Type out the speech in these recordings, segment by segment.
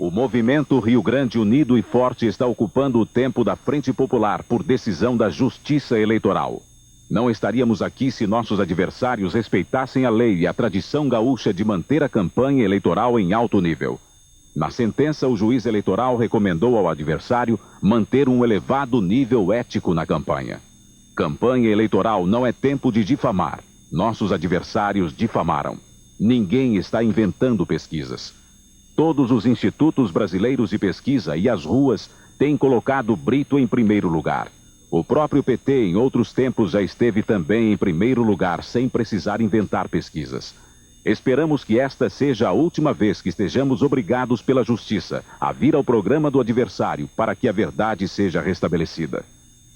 O movimento Rio Grande Unido e Forte está ocupando o tempo da Frente Popular por decisão da Justiça Eleitoral. Não estaríamos aqui se nossos adversários respeitassem a lei e a tradição gaúcha de manter a campanha eleitoral em alto nível. Na sentença, o juiz eleitoral recomendou ao adversário manter um elevado nível ético na campanha. Campanha eleitoral não é tempo de difamar. Nossos adversários difamaram. Ninguém está inventando pesquisas. Todos os institutos brasileiros de pesquisa e as ruas têm colocado Brito em primeiro lugar. O próprio PT, em outros tempos, já esteve também em primeiro lugar, sem precisar inventar pesquisas. Esperamos que esta seja a última vez que estejamos obrigados pela Justiça a vir ao programa do adversário para que a verdade seja restabelecida.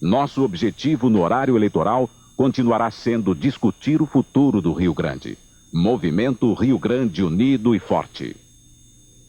Nosso objetivo no horário eleitoral continuará sendo discutir o futuro do Rio Grande. Movimento Rio Grande Unido e Forte.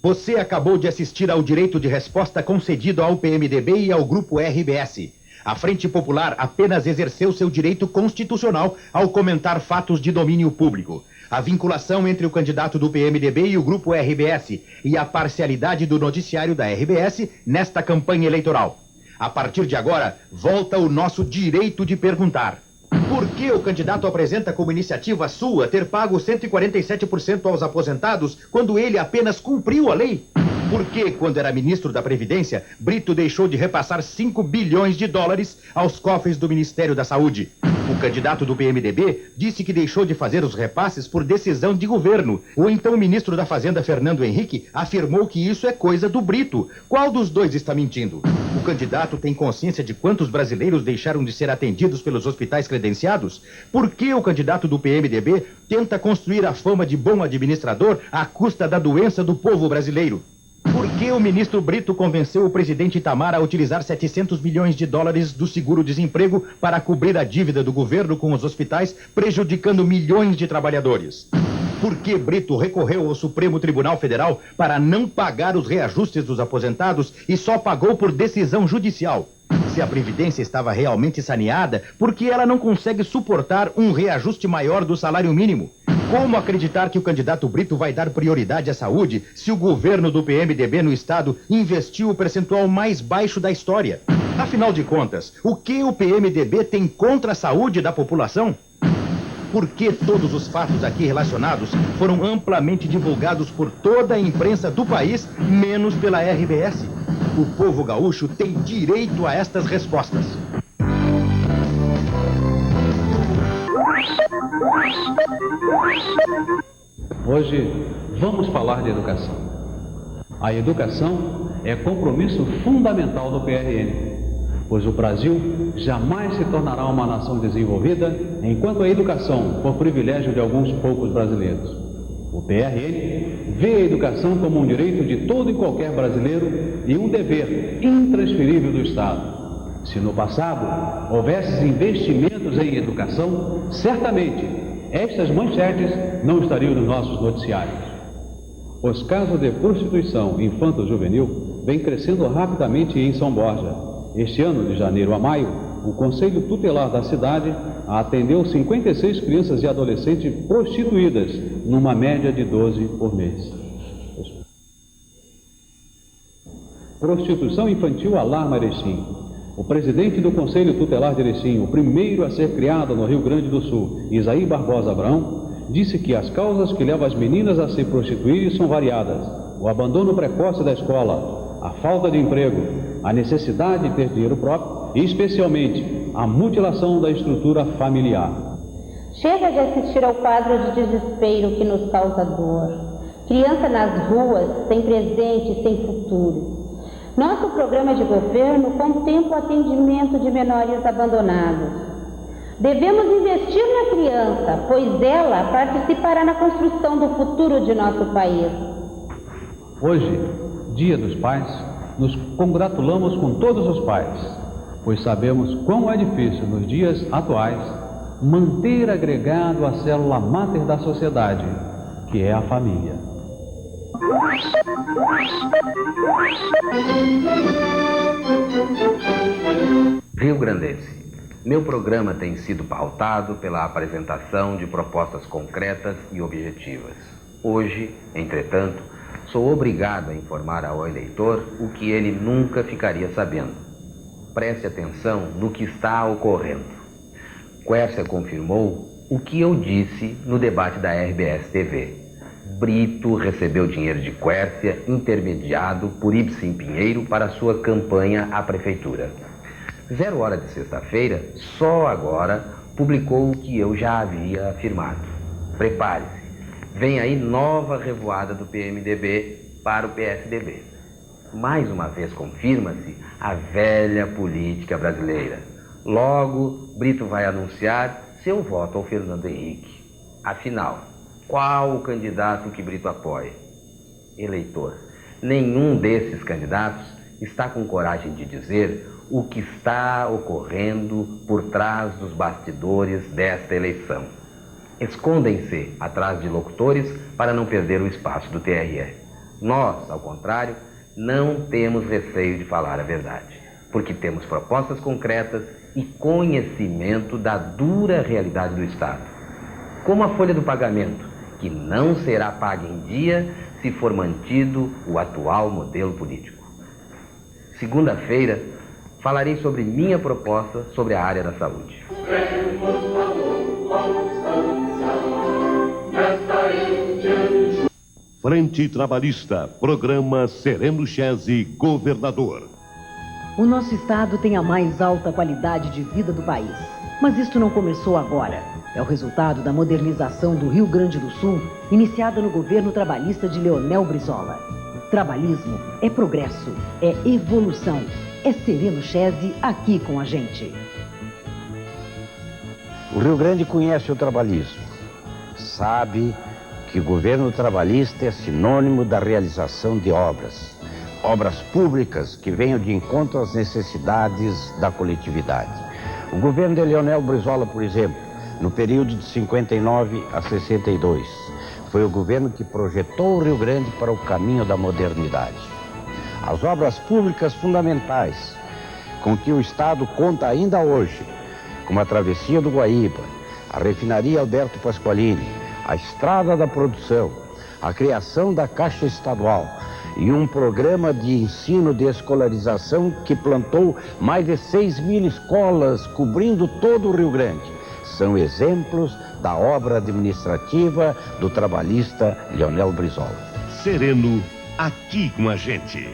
Você acabou de assistir ao direito de resposta concedido ao PMDB e ao Grupo RBS. A Frente Popular apenas exerceu seu direito constitucional ao comentar fatos de domínio público. A vinculação entre o candidato do PMDB e o Grupo RBS e a parcialidade do noticiário da RBS nesta campanha eleitoral. A partir de agora, volta o nosso direito de perguntar. Por que o candidato apresenta como iniciativa sua ter pago 147% aos aposentados quando ele apenas cumpriu a lei? Por que, quando era ministro da Previdência, Brito deixou de repassar 5 bilhões de dólares aos cofres do Ministério da Saúde? O candidato do PMDB disse que deixou de fazer os repasses por decisão de governo. Ou então o ministro da Fazenda, Fernando Henrique, afirmou que isso é coisa do Brito. Qual dos dois está mentindo? O candidato tem consciência de quantos brasileiros deixaram de ser atendidos pelos hospitais credenciados? Por que o candidato do PMDB tenta construir a fama de bom administrador à custa da doença do povo brasileiro? Por que o ministro Brito convenceu o presidente Itamar a utilizar 700 milhões de dólares do seguro-desemprego para cobrir a dívida do governo com os hospitais, prejudicando milhões de trabalhadores? Por que Brito recorreu ao Supremo Tribunal Federal para não pagar os reajustes dos aposentados e só pagou por decisão judicial? Se a Previdência estava realmente saneada, por que ela não consegue suportar um reajuste maior do salário mínimo? Como acreditar que o candidato Brito vai dar prioridade à saúde se o governo do PMDB no estado investiu o percentual mais baixo da história? Afinal de contas, o que o PMDB tem contra a saúde da população? Por que todos os fatos aqui relacionados foram amplamente divulgados por toda a imprensa do país, menos pela RBS? O povo gaúcho tem direito a estas respostas. Hoje vamos falar de educação. A educação é compromisso fundamental do PRN, pois o Brasil jamais se tornará uma nação desenvolvida enquanto a educação for privilégio de alguns poucos brasileiros. O PRN vê a educação como um direito de todo e qualquer brasileiro e um dever intransferível do Estado. Se no passado houvesse investimentos em educação, certamente estas manchetes não estariam nos nossos noticiários. Os casos de prostituição infanto-juvenil vêm crescendo rapidamente em São Borja. Este ano, de janeiro a maio, o Conselho Tutelar da cidade atendeu 56 crianças e adolescentes prostituídas, numa média de 12 por mês. Prostituição infantil alarma Erechim. O presidente do Conselho Tutelar de Erechim, o primeiro a ser criado no Rio Grande do Sul, Isaí Barbosa Abrão, disse que as causas que levam as meninas a se prostituírem são variadas: o abandono precoce da escola, a falta de emprego, a necessidade de ter dinheiro próprio e, especialmente, a mutilação da estrutura familiar. Chega de assistir ao quadro de desespero que nos causa dor. Criança nas ruas, sem presente, sem futuro. Nosso programa de governo contempla o atendimento de menores abandonados. Devemos investir na criança, pois ela participará na construção do futuro de nosso país. Hoje, Dia dos Pais, nos congratulamos com todos os pais, pois sabemos quão é difícil nos dias atuais manter agregado a célula máter da sociedade, que é a família. Rio-Grandense. Meu programa tem sido pautado pela apresentação de propostas concretas e objetivas. Hoje, entretanto, Sou obrigado a informar ao eleitor o que ele nunca ficaria sabendo. Preste atenção no que está ocorrendo. Quércia confirmou o que eu disse no debate da RBS TV. Brito recebeu dinheiro de Quércia intermediado por Ibsen Pinheiro para sua campanha à prefeitura. 0 hora de sexta-feira, só agora, publicou o que eu já havia afirmado. Prepare-se. Vem aí nova revoada do PMDB para o PSDB. Mais uma vez confirma-se a velha política brasileira. Logo, Brito vai anunciar seu voto ao Fernando Henrique. Afinal, qual o candidato que Brito apoia? Eleitor, nenhum desses candidatos está com coragem de dizer o que está ocorrendo por trás dos bastidores desta eleição. Escondem-se atrás de locutores para não perder o espaço do TRE. Nós, ao contrário, não temos receio de falar a verdade, porque temos propostas concretas e conhecimento da dura realidade do Estado. Como a folha do pagamento, que não será paga em dia se for mantido o atual modelo político. Segunda-feira, falarei sobre minha proposta sobre a área da saúde. Frente Trabalhista, programa Sereno Chese, governador. O nosso estado tem a mais alta qualidade de vida do país. Mas isto não começou agora. É o resultado da modernização do Rio Grande do Sul, iniciada no governo trabalhista de Leonel Brizola. Trabalhismo é progresso, é evolução. É Sereno Chese aqui com a gente. O Rio Grande conhece o trabalhismo. Sabe que o governo trabalhista é sinônimo da realização de obras públicas que venham de encontro às necessidades da coletividade. O governo de Leonel Brizola, por exemplo, no período de 59 a 62, foi o governo que projetou o Rio Grande para o caminho da modernidade. As obras públicas fundamentais com que o Estado conta ainda hoje, como a Travessia do Guaíba, a Refinaria Alberto Pasqualini, a Estrada da Produção, a criação da Caixa Estadual e um programa de ensino de escolarização que plantou mais de 6.000 escolas cobrindo todo o Rio Grande, são exemplos da obra administrativa do trabalhista Leonel Brizola. Sereno, aqui com a gente.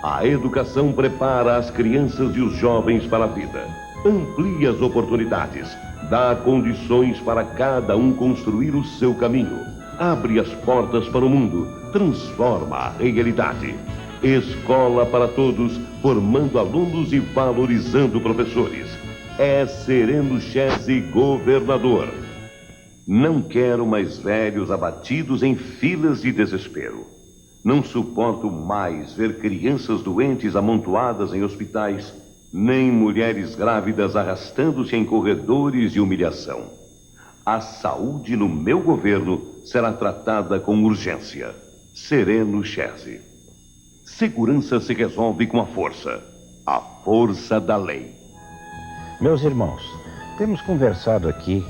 A educação prepara as crianças e os jovens para a vida. Amplia as oportunidades. Dá condições para cada um construir o seu caminho. Abre as portas para o mundo. Transforma a realidade. Escola para todos, formando alunos e valorizando professores. É Sereno Chese, governador. Não quero mais velhos abatidos em filas de desespero. Não suporto mais ver crianças doentes amontoadas em hospitais, nem mulheres grávidas arrastando-se em corredores de humilhação. A saúde no meu governo será tratada com urgência. Sereno Chese. Segurança se resolve com a força da lei. Meus irmãos, temos conversado aqui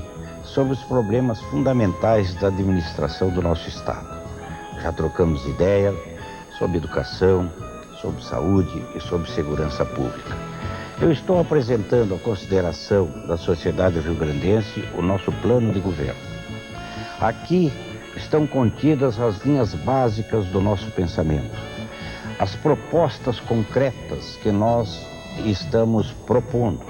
sobre os problemas fundamentais da administração do nosso Estado. Já trocamos ideia sobre educação, sobre saúde e sobre segurança pública. Eu estou apresentando à consideração da sociedade rio-grandense o nosso plano de governo. Aqui estão contidas as linhas básicas do nosso pensamento, as propostas concretas que nós estamos propondo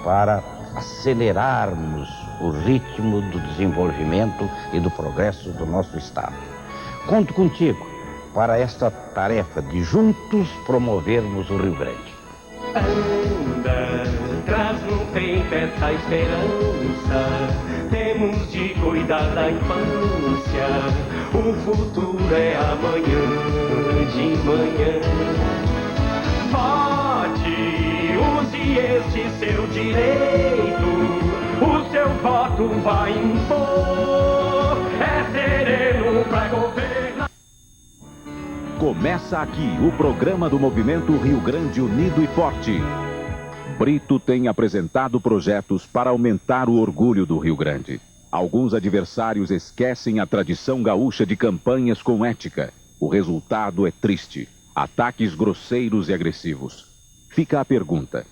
para acelerarmos o ritmo do desenvolvimento e do progresso do nosso Estado. Conto contigo para esta tarefa de juntos promovermos o Rio Grande. Anda, traz no peito essa esperança. Temos de cuidar da infância. O futuro é amanhã, de manhã. Vote, use este seu direito. O seu voto vai impor. É sereno pra governar. Começa aqui o programa do Movimento Rio Grande Unido e Forte. Brito tem apresentado projetos para aumentar o orgulho do Rio Grande. Alguns adversários esquecem a tradição gaúcha de campanhas com ética. O resultado é triste. Ataques grosseiros e agressivos. Fica a pergunta: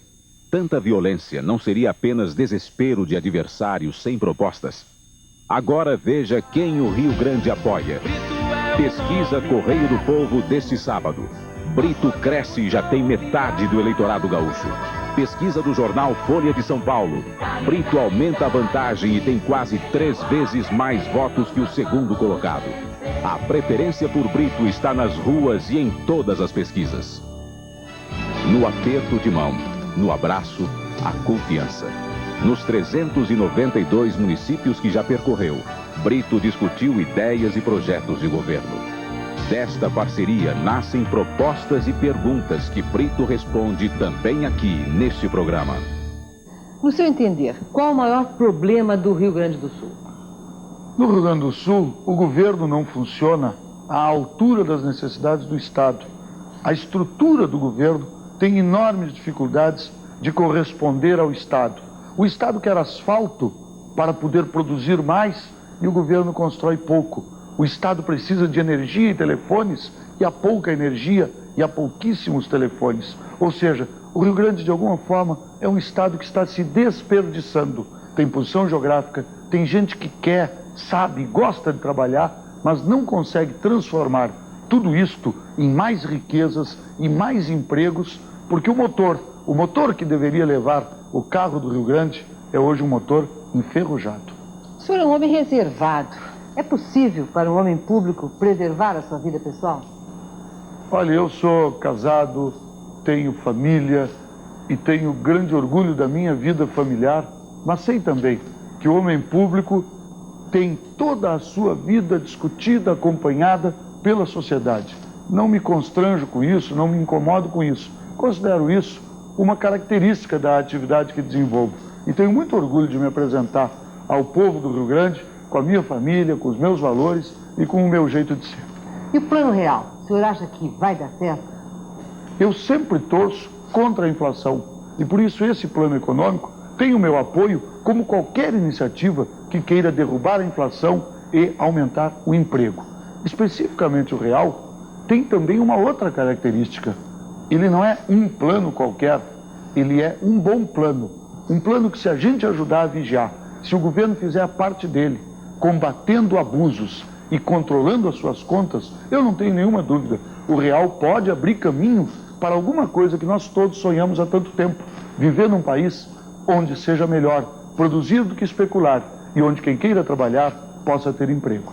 tanta violência não seria apenas desespero de adversários sem propostas? Agora veja quem o Rio Grande apoia. Pesquisa Correio do Povo deste sábado. Brito cresce e já tem metade do eleitorado gaúcho. Pesquisa do jornal Folha de São Paulo. Brito aumenta a vantagem e tem quase 3 vezes mais votos que o segundo colocado. A preferência por Brito está nas ruas e em todas as pesquisas. No aperto de mão, no abraço, a confiança. Nos 392 municípios que já percorreu, Brito discutiu ideias e projetos de governo. Desta parceria nascem propostas e perguntas que Brito responde também aqui neste programa. No seu entender, qual o maior problema do Rio Grande do Sul? No Rio Grande do Sul, o governo não funciona à altura das necessidades do Estado. A estrutura do governo tem enormes dificuldades de corresponder ao Estado. O Estado quer asfalto para poder produzir mais e o governo constrói pouco. O Estado precisa de energia e telefones e há pouca energia e há pouquíssimos telefones. Ou seja, o Rio Grande, de alguma forma, é um Estado que está se desperdiçando. Tem posição geográfica, tem gente que quer, sabe, gosta de trabalhar, mas não consegue transformar tudo isto em mais riquezas e mais empregos, porque o motor que deveria levar o carro do Rio Grande é hoje um motor enferrujado. O senhor é um homem reservado. É possível para um homem público preservar a sua vida pessoal? Olha, eu sou casado, tenho família e tenho grande orgulho da minha vida familiar, mas sei também que o homem público tem toda a sua vida discutida, acompanhada pela sociedade. Não me constranjo com isso, não me incomodo com isso. Considero isso uma característica da atividade que desenvolvo. E tenho muito orgulho de me apresentar ao povo do Rio Grande com a minha família, com os meus valores e com o meu jeito de ser. E o plano real, o senhor acha que vai dar certo? Eu sempre torço contra a inflação e por isso esse plano econômico tem o meu apoio, como qualquer iniciativa que queira derrubar a inflação e aumentar o emprego. Especificamente o real tem também uma outra característica. Ele não é um plano qualquer, ele é um bom plano. Um plano que, se a gente ajudar a vigiar, se o governo fizer a parte dele, combatendo abusos e controlando as suas contas, eu não tenho nenhuma dúvida, o real pode abrir caminho para alguma coisa que nós todos sonhamos há tanto tempo. Viver num país onde seja melhor produzir do que especular e onde quem queira trabalhar possa ter emprego.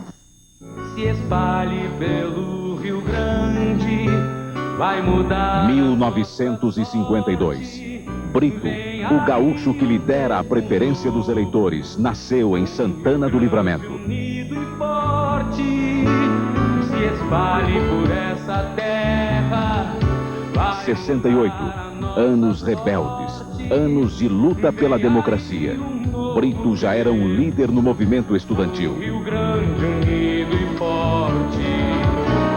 Se espalhe pelo Rio Grande, vai mudar. 1952. Brito, o gaúcho que lidera a preferência dos eleitores, nasceu em Santana do Livramento. Unido e forte, se espalhe por essa terra. 68. Anos rebeldes, anos de luta pela democracia. Brito já era um líder no movimento estudantil. Rio Grande unido e forte,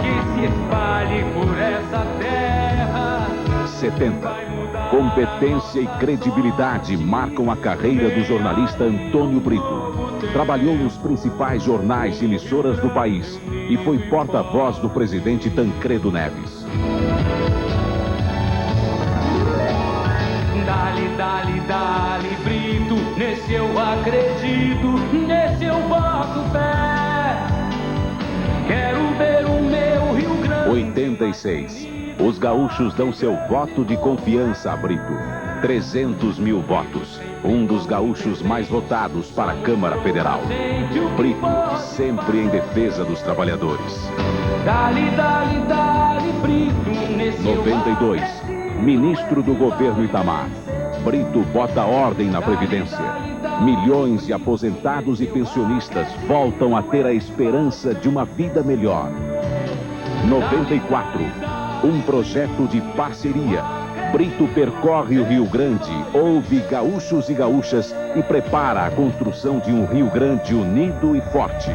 que se espalhe por essa terra. 70. Competência e credibilidade marcam a carreira do jornalista Antônio Brito. Trabalhou nos principais jornais e emissoras do país e foi porta-voz do presidente Tancredo Neves. Dale, dale, dale, Brito, nesse eu acredito, nesse eu boto fé. Quero ver o meu Rio Grande. 86. Os gaúchos dão seu voto de confiança a Brito. 300 mil votos. Um dos gaúchos mais votados para a Câmara Federal. Brito, sempre em defesa dos trabalhadores. Dale, dale, dale, Brito, nesse 92. Ministro do governo Itamar. Brito bota ordem na Previdência. Milhões de aposentados e pensionistas voltam a ter a esperança de uma vida melhor. 94. Um projeto de parceria. Brito percorre o Rio Grande, ouve gaúchos e gaúchas e prepara a construção de um Rio Grande unido e forte.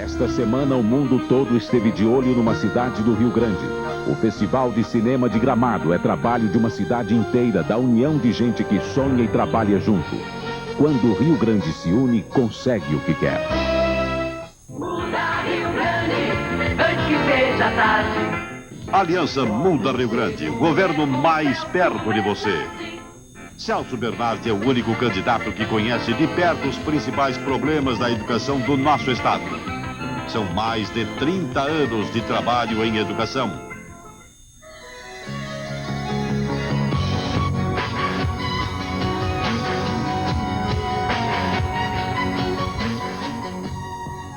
Esta semana, o mundo todo esteve de olho numa cidade do Rio Grande. O Festival de Cinema de Gramado é trabalho de uma cidade inteira, da união de gente que sonha e trabalha junto. Quando o Rio Grande se une, consegue o que quer. Muda Rio Grande, antes que seja tarde. Aliança Muda Rio Grande, o governo mais perto de você. Celso Bernardi é o único candidato que conhece de perto os principais problemas da educação do nosso estado. São mais de 30 anos de trabalho em educação.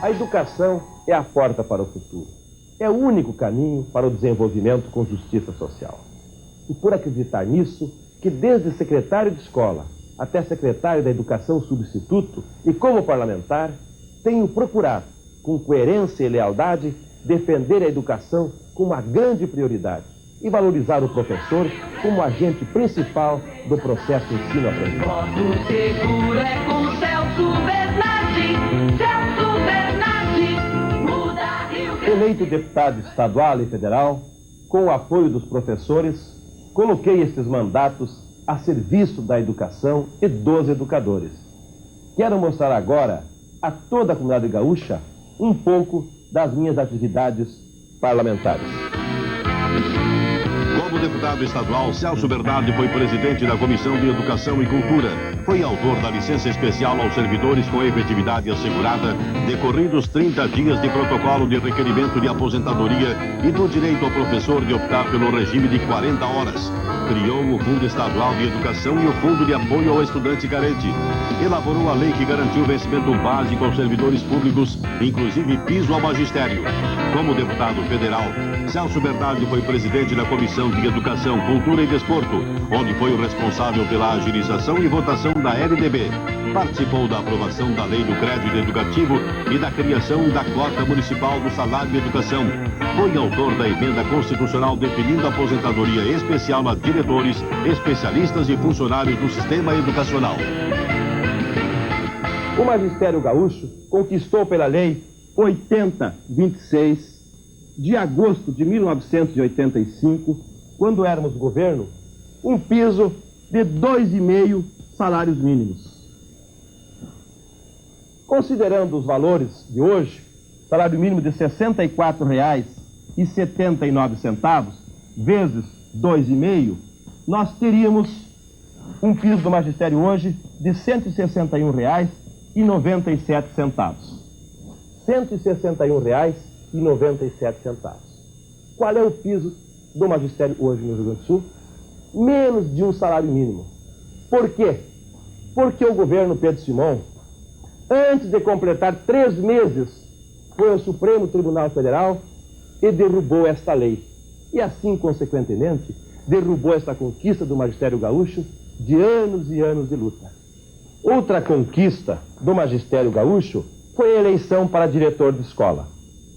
A educação é a porta para o futuro. É o único caminho para o desenvolvimento com justiça social. E por acreditar nisso, que desde secretário de escola até secretário da Educação substituto e como parlamentar, tenho procurado, com coerência e lealdade, defender a educação como uma grande prioridade e valorizar o professor como agente principal do processo ensino-aprendizagem. Voto seguro é com Celso Bernardi, Celso Bernardi, muda Rio Grande. Eleito deputado estadual e federal, com o apoio dos professores, coloquei estes mandatos a serviço da educação e dos educadores. Quero mostrar agora a toda a comunidade gaúcha um pouco das minhas atividades parlamentares. Como deputado estadual, Celso Bernardi foi presidente da Comissão de Educação e Cultura. Foi autor da licença especial aos servidores com efetividade assegurada, decorridos 30 dias de protocolo de requerimento de aposentadoria e do direito ao professor de optar pelo regime de 40 horas. Criou o Fundo Estadual de Educação e o Fundo de Apoio ao Estudante Carente. Elaborou a lei que garantiu o vencimento básico aos servidores públicos, inclusive piso ao magistério. Como deputado federal, Celso Bernardi foi presidente da Comissão de Educação, Cultura e Desporto, onde foi o responsável pela agilização e votação da LDB. Participou da aprovação da Lei do Crédito Educativo e da criação da cota municipal do salário de educação. Foi autor da emenda constitucional definindo a aposentadoria especial a diretores, especialistas e funcionários do sistema educacional. O magistério gaúcho conquistou pela Lei 8026 de agosto de 1985, quando éramos governo, um piso de 2,5 salários mínimos. Considerando os valores de hoje, salário mínimo de R$ 64,79, vezes 2,5, nós teríamos um piso do magistério hoje de R$ 161,97. R$ 161,97. Qual é o piso do magistério hoje no Rio Grande do Sul? Menos de um salário mínimo. Por quê? Porque o governo Pedro Simão, antes de completar 3 meses, foi ao Supremo Tribunal Federal e derrubou esta lei. E assim, consequentemente, derrubou esta conquista do magistério gaúcho de anos e anos de luta. Outra conquista do magistério gaúcho foi a eleição para diretor de escola.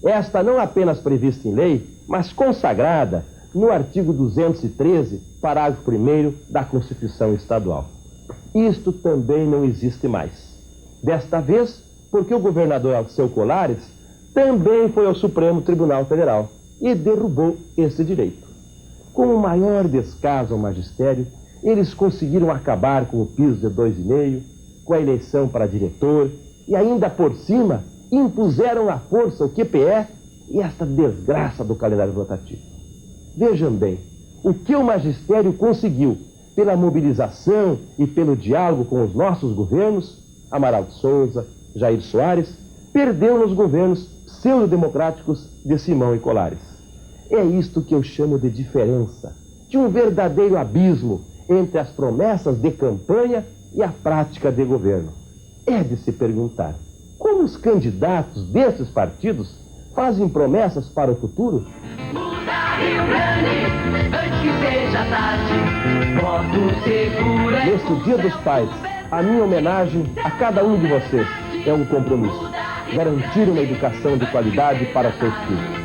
Esta não apenas prevista em lei, mas consagrada no artigo 213, parágrafo 1º da Constituição Estadual. Isto também não existe mais. Desta vez, porque o governador Alceu Colares também foi ao Supremo Tribunal Federal e derrubou esse direito. Com o maior descaso ao magistério, eles conseguiram acabar com o piso de 2,5, com a eleição para diretor e ainda por cima impuseram à força o QPE e esta desgraça do calendário rotativo. Vejam bem, o que o magistério conseguiu pela mobilização e pelo diálogo com os nossos governos, Amaral de Souza, Jair Soares, perdeu nos governos pseudo-democráticos de Simão e Colares. É isto que eu chamo de diferença, de um verdadeiro abismo entre as promessas de campanha e a prática de governo. É de se perguntar, como os candidatos desses partidos fazem promessas para o futuro? Muda Rio Grande, antes que seja tarde. Voto seguro é Neste Dia dos Pais, a minha homenagem a cada um de vocês é um compromisso: garantir uma educação de qualidade para seus filhos.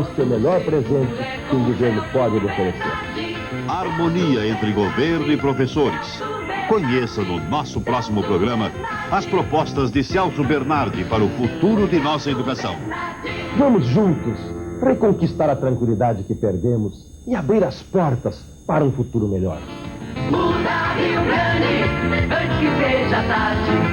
Este é o melhor presente que um governo pode lhe oferecer. Harmonia entre governo e professores. Conheça no nosso próximo programa as propostas de Celso Bernardi para o futuro de nossa educação. Vamos juntos reconquistar a tranquilidade que perdemos e abrir as portas para um futuro melhor. Muda Rio Grande, antes que seja tarde.